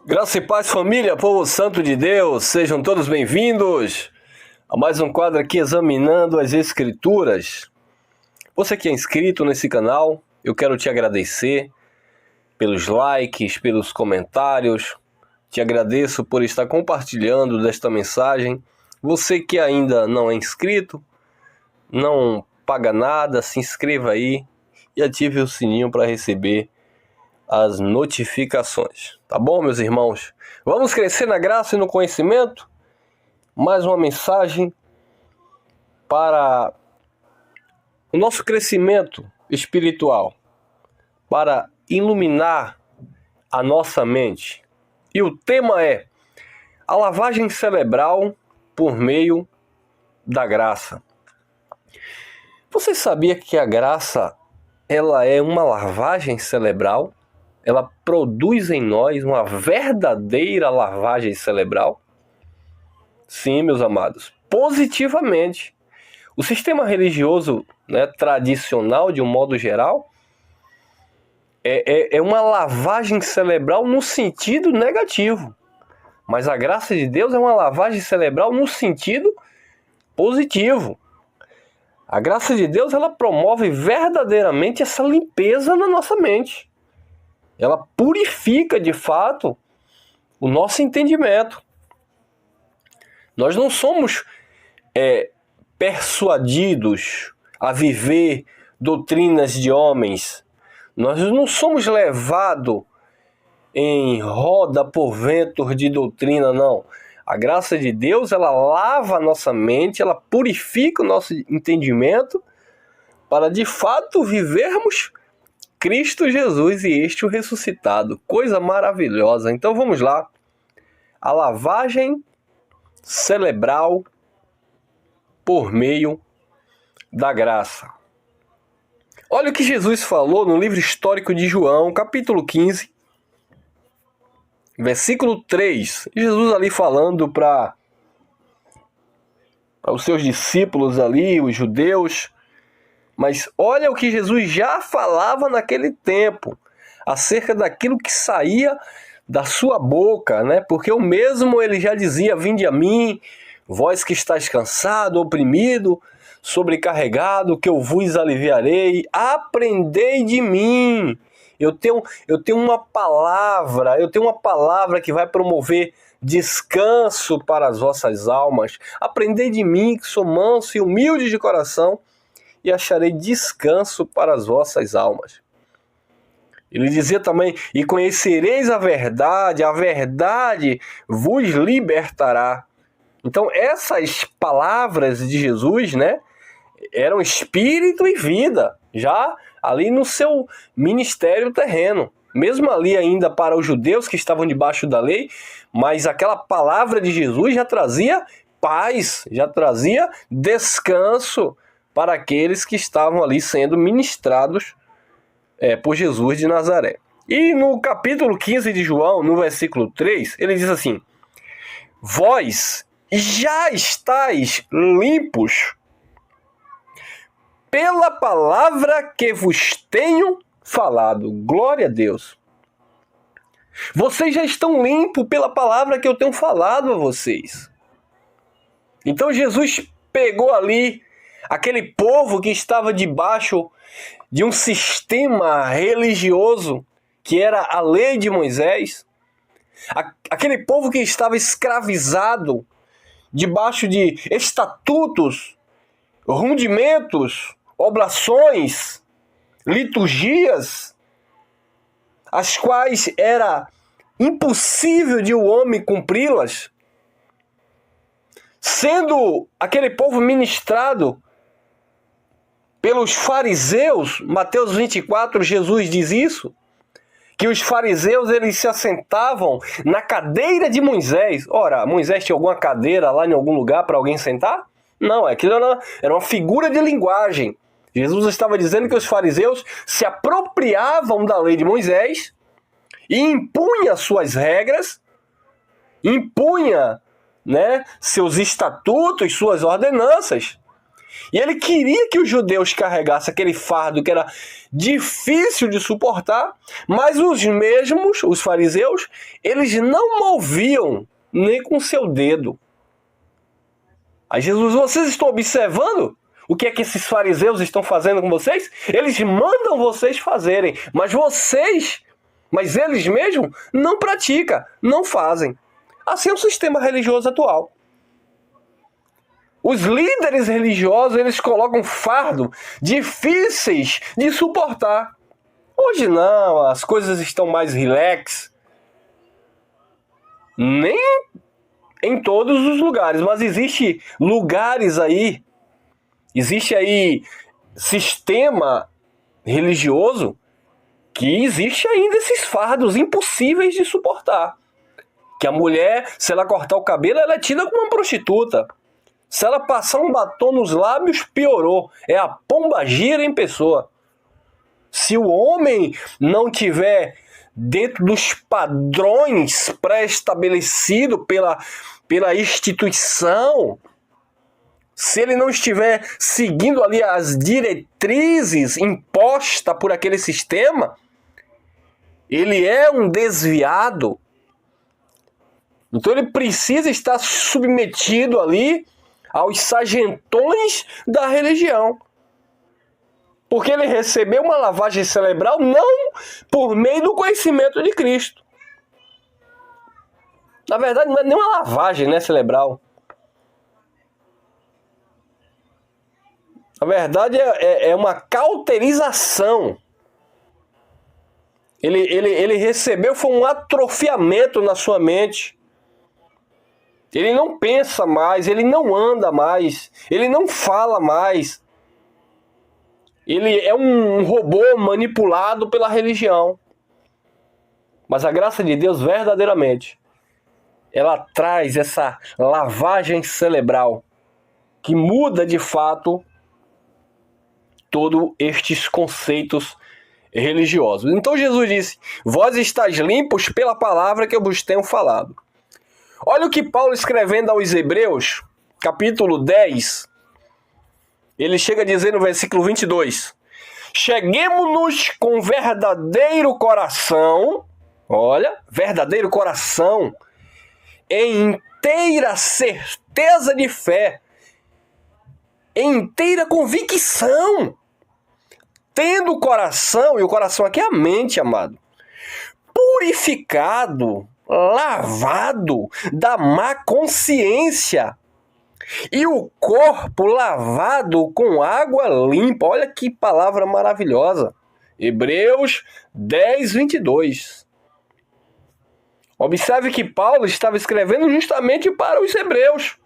Graça e paz, família, povo santo de Deus, sejam todos bem-vindos a mais um quadro aqui examinando as Escrituras. Você que é inscrito nesse canal, eu quero te agradecer pelos likes, pelos comentários, te agradeço por estar compartilhando desta mensagem. Você que ainda não é inscrito, não paga nada, se inscreva aí e ative o sininho para receber as notificações, tá bom, meus irmãos? Vamos crescer na graça e no conhecimento? Mais uma mensagem para o nosso crescimento espiritual, para iluminar a nossa mente. E o tema é a lavagem cerebral por meio da graça. Você sabia que a graça, ela é uma lavagem cerebral? Ela produz em nós uma verdadeira lavagem cerebral? Sim, meus amados, positivamente. O sistema religioso, tradicional, de um modo geral, é uma lavagem cerebral no sentido negativo. Mas a graça de Deus é uma lavagem cerebral no sentido positivo. A graça de Deus, ela promove verdadeiramente essa limpeza na nossa mente. Ela purifica, de fato, o nosso entendimento. Nós não somos persuadidos a viver doutrinas de homens. Nós não somos levados em roda por ventos de doutrina, não. A graça de Deus, ela lava a nossa mente, ela purifica o nosso entendimento para, de fato, vivermos Cristo Jesus e este o ressuscitado. Coisa maravilhosa. Então vamos lá. A lavagem cerebral por meio da graça. Olha o que Jesus falou no livro histórico de João, capítulo 15, versículo 3. Jesus ali falando para os seus discípulos ali, os judeus. Mas olha o que Jesus já falava naquele tempo, acerca daquilo que saía da sua boca, né? Porque o mesmo ele já dizia: vinde a mim, vós que estáis cansado, oprimido, sobrecarregado, que eu vos aliviarei, aprendei de mim. Eu tenho uma palavra que vai promover descanso para as vossas almas. Aprendei de mim, que sou manso e humilde de coração, e acharei descanso para as vossas almas. Ele dizia também: e conhecereis a verdade vos libertará. Então essas palavras de Jesus, eram espírito e vida, já ali no seu ministério terreno. Mesmo ali ainda para os judeus que estavam debaixo da lei, mas aquela palavra de Jesus já trazia paz, já trazia descanso para aqueles que estavam ali sendo ministrados por Jesus de Nazaré. E no capítulo 15 de João, no versículo 3, ele diz assim: vós já estáis limpos pela palavra que vos tenho falado. Glória a Deus. Vocês já estão limpos pela palavra que eu tenho falado a vocês. Então Jesus pegou ali aquele povo que estava debaixo de um sistema religioso, que era a lei de Moisés, aquele povo que estava escravizado debaixo de estatutos, rudimentos, oblações, liturgias, as quais era impossível de o homem cumpri-las, sendo aquele povo ministrado pelos fariseus. Mateus 24, Jesus diz isso, que os fariseus eles se assentavam na cadeira de Moisés. Ora, Moisés tinha alguma cadeira lá em algum lugar para alguém sentar? Não, aquilo era uma figura de linguagem. Jesus estava dizendo que os fariseus se apropriavam da lei de Moisés e impunha suas regras, impunha seus estatutos, suas ordenanças, E ele queria que os judeus carregassem aquele fardo que era difícil de suportar, mas os mesmos, os fariseus, eles não moviam nem com seu dedo. Aí Jesus, vocês estão observando o que é que esses fariseus estão fazendo com vocês? Eles mandam vocês fazerem, mas eles mesmos não praticam, não fazem. Assim é o sistema religioso atual. Os líderes religiosos, eles colocam fardo difíceis de suportar. Hoje não, as coisas estão mais relax. Nem em todos os lugares, mas existe lugares aí, existe aí sistema religioso que existe ainda esses fardos impossíveis de suportar. Que a mulher, se ela cortar o cabelo, ela é tida como uma prostituta. Se ela passar um batom nos lábios, piorou. É a pombagira em pessoa. Se o homem não tiver dentro dos padrões pré-estabelecidos pela instituição, se ele não estiver seguindo ali as diretrizes impostas por aquele sistema, ele é um desviado. Então ele precisa estar submetido ali aos sargentões da religião. Porque ele recebeu uma lavagem cerebral não por meio do conhecimento de Cristo. Na verdade, não é nem uma lavagem, né, cerebral. Na verdade, é uma cauterização. Ele recebeu, foi um atrofiamento na sua mente. Ele não pensa mais, ele não anda mais, ele não fala mais. Ele é um robô manipulado pela religião. Mas a graça de Deus, verdadeiramente, ela traz essa lavagem cerebral que muda de fato todos estes conceitos religiosos. Então Jesus disse: vós estáis limpos pela palavra que eu vos tenho falado. Olha o que Paulo, escrevendo aos Hebreus, capítulo 10, ele chega a dizer no versículo 22, cheguemo-nos com verdadeiro coração, olha, verdadeiro coração, em inteira certeza de fé, em inteira convicção, tendo o coração, e o coração aqui é a mente, amado, purificado, lavado da má consciência, e o corpo lavado com água limpa. Olha que palavra maravilhosa. Hebreus 10, 22. Observe que Paulo estava escrevendo justamente para os hebreus,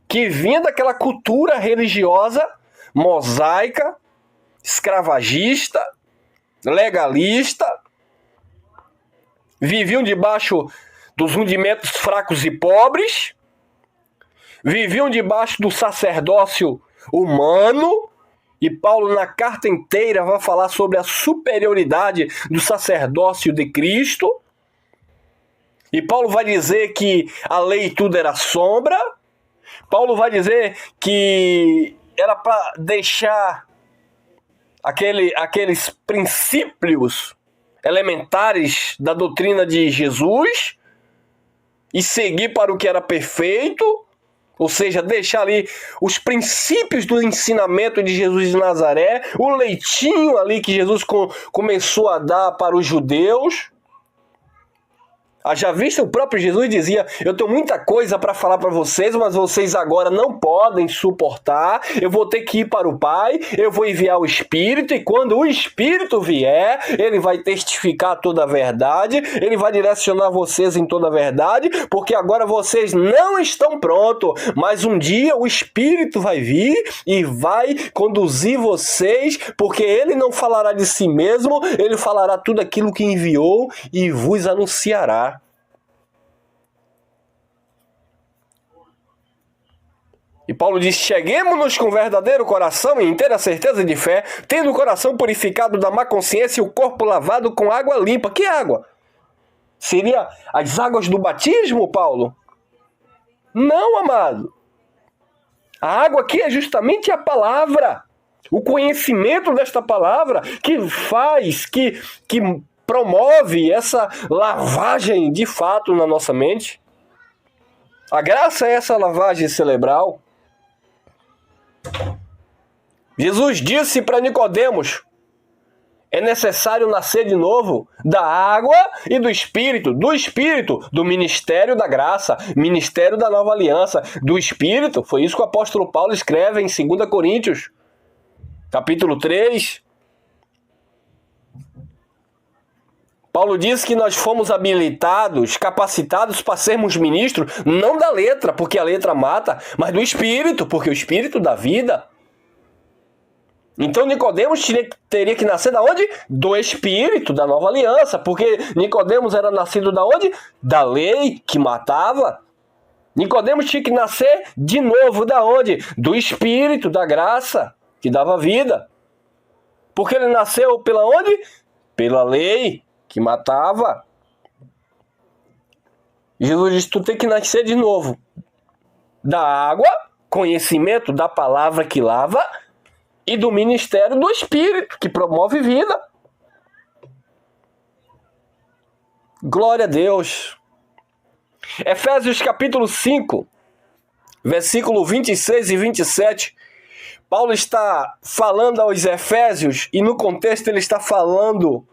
que vinha daquela cultura religiosa, mosaica, escravagista, legalista, viviam debaixo dos rudimentos fracos e pobres, viviam debaixo do sacerdócio humano, e Paulo na carta inteira vai falar sobre a superioridade do sacerdócio de Cristo, e Paulo vai dizer que a lei tudo era sombra, Paulo vai dizer que era para deixar aqueles princípios elementares da doutrina de Jesus e seguir para o que era perfeito, ou seja, deixar ali os princípios do ensinamento de Jesus de Nazaré, o leitinho ali que Jesus começou a dar para os judeus. Já visto, o próprio Jesus dizia: eu tenho muita coisa para falar para vocês, mas vocês agora não podem suportar, eu vou ter que ir para o Pai, eu vou enviar o Espírito, e quando o Espírito vier, ele vai testificar toda a verdade, ele vai direcionar vocês em toda a verdade, porque agora vocês não estão prontos, mas um dia o Espírito vai vir e vai conduzir vocês, porque ele não falará de si mesmo, ele falará tudo aquilo que enviou e vos anunciará. E Paulo diz: cheguemo-nos com verdadeiro coração e inteira certeza de fé, tendo o coração purificado da má consciência e o corpo lavado com água limpa. Que água? Seria as águas do batismo, Paulo? Não, amado. A água aqui é justamente a palavra. O conhecimento desta palavra que faz, que promove essa lavagem de fato na nossa mente. A graça é essa lavagem cerebral. Jesus disse para Nicodemos: é necessário nascer de novo da água e do Espírito, do ministério da graça, ministério da nova aliança, do Espírito. Foi isso que o apóstolo Paulo escreve em 2 Coríntios, capítulo 3. Paulo diz que nós fomos habilitados, capacitados para sermos ministros, não da letra, porque a letra mata, mas do Espírito, porque o Espírito dá vida. Então Nicodemos teria que nascer da onde? Do Espírito, da nova aliança, porque Nicodemos era nascido da onde? Da lei que matava. Nicodemos tinha que nascer de novo da onde? Do Espírito, da graça, que dava vida. Porque ele nasceu pela onde? Pela lei que matava. Jesus disse: tu tem que nascer de novo da água, conhecimento da palavra que lava, e do ministério do Espírito, que promove vida. Glória a Deus. Efésios capítulo 5, versículo 26 e 27. Paulo está falando aos Efésios, e no contexto ele está falando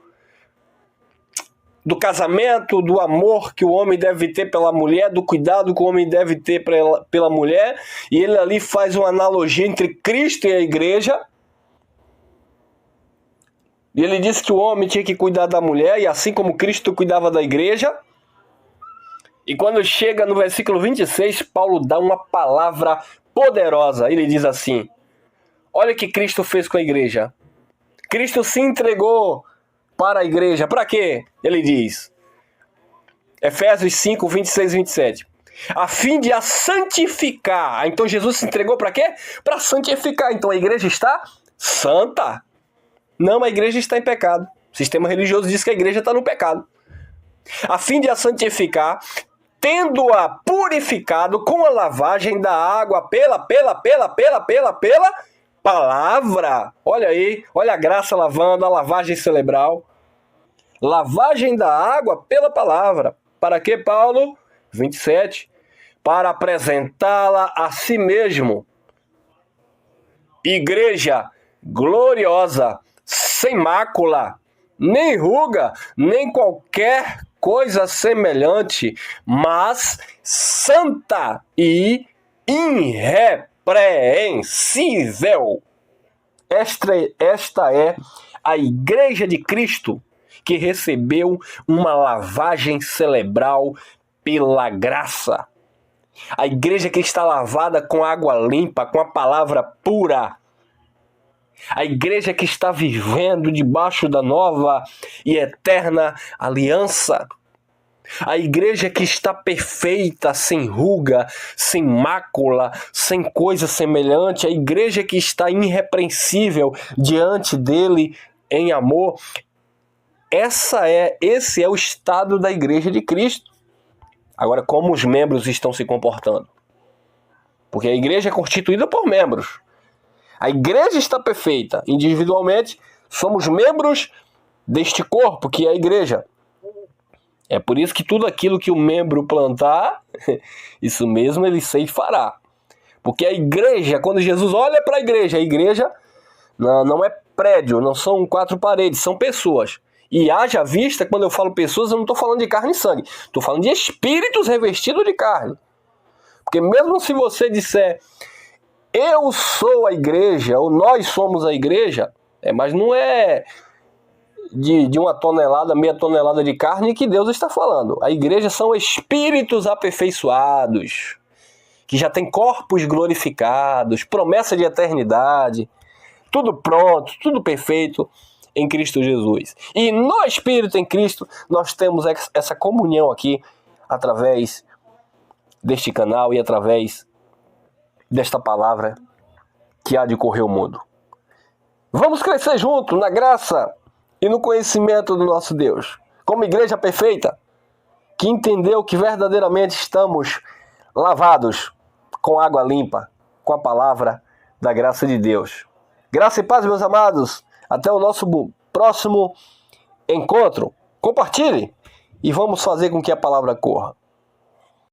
do casamento, do amor que o homem deve ter pela mulher, do cuidado que o homem deve ter pela mulher, e ele ali faz uma analogia entre Cristo e a igreja. E ele diz que o homem tinha que cuidar da mulher, e assim como Cristo cuidava da igreja. E quando chega no versículo 26, Paulo dá uma palavra poderosa. Ele diz assim: olha o que Cristo fez com a igreja. Cristo se entregou para a igreja. Para quê? Ele diz, Efésios 5, 26 e 27. A fim de a santificar. Então Jesus se entregou para quê? Para santificar. Então a igreja está santa. Não, a igreja está em pecado. O sistema religioso diz que a igreja está no pecado. A fim de a santificar, tendo-a purificado com a lavagem da água pela palavra. Olha aí, olha a graça lavando, a lavagem cerebral. Lavagem da água pela palavra. Para que, Paulo? 27. Para apresentá-la a si mesmo. Igreja gloriosa, sem mácula, nem ruga, nem qualquer coisa semelhante, mas santa e irrepreensível. Esta é a igreja de Cristo, que recebeu uma lavagem cerebral pela graça. A igreja que está lavada com água limpa, com a palavra pura. A igreja que está vivendo debaixo da nova e eterna aliança. A igreja que está perfeita, sem ruga, sem mácula, sem coisa semelhante. A igreja que está irrepreensível diante dele em amor. Esse é o estado da igreja de Cristo. Agora, como os membros estão se comportando? Porque a igreja é constituída por membros. A igreja está perfeita. Individualmente, somos membros deste corpo, que é a igreja. É por isso que tudo aquilo que o membro plantar, isso mesmo ele ceifará. Porque a igreja, quando Jesus olha para a igreja não é prédio, não são 4 paredes, são pessoas. E haja vista, quando eu falo pessoas, eu não estou falando de carne e sangue. Estou falando de espíritos revestidos de carne. Porque mesmo se você disser, eu sou a igreja, ou nós somos a igreja, mas não é de 1 tonelada, meia tonelada de carne que Deus está falando. A igreja são espíritos aperfeiçoados, que já tem corpos glorificados, promessa de eternidade, tudo pronto, tudo perfeito em Cristo Jesus. E no Espírito em Cristo, nós temos essa comunhão aqui, através deste canal e através desta palavra que há de correr o mundo. Vamos crescer junto na graça e no conhecimento do nosso Deus, como igreja perfeita, que entendeu que verdadeiramente estamos lavados com água limpa, com a palavra da graça de Deus. Graça e paz, meus amados. Até o nosso próximo encontro. Compartilhe e vamos fazer com que a palavra corra.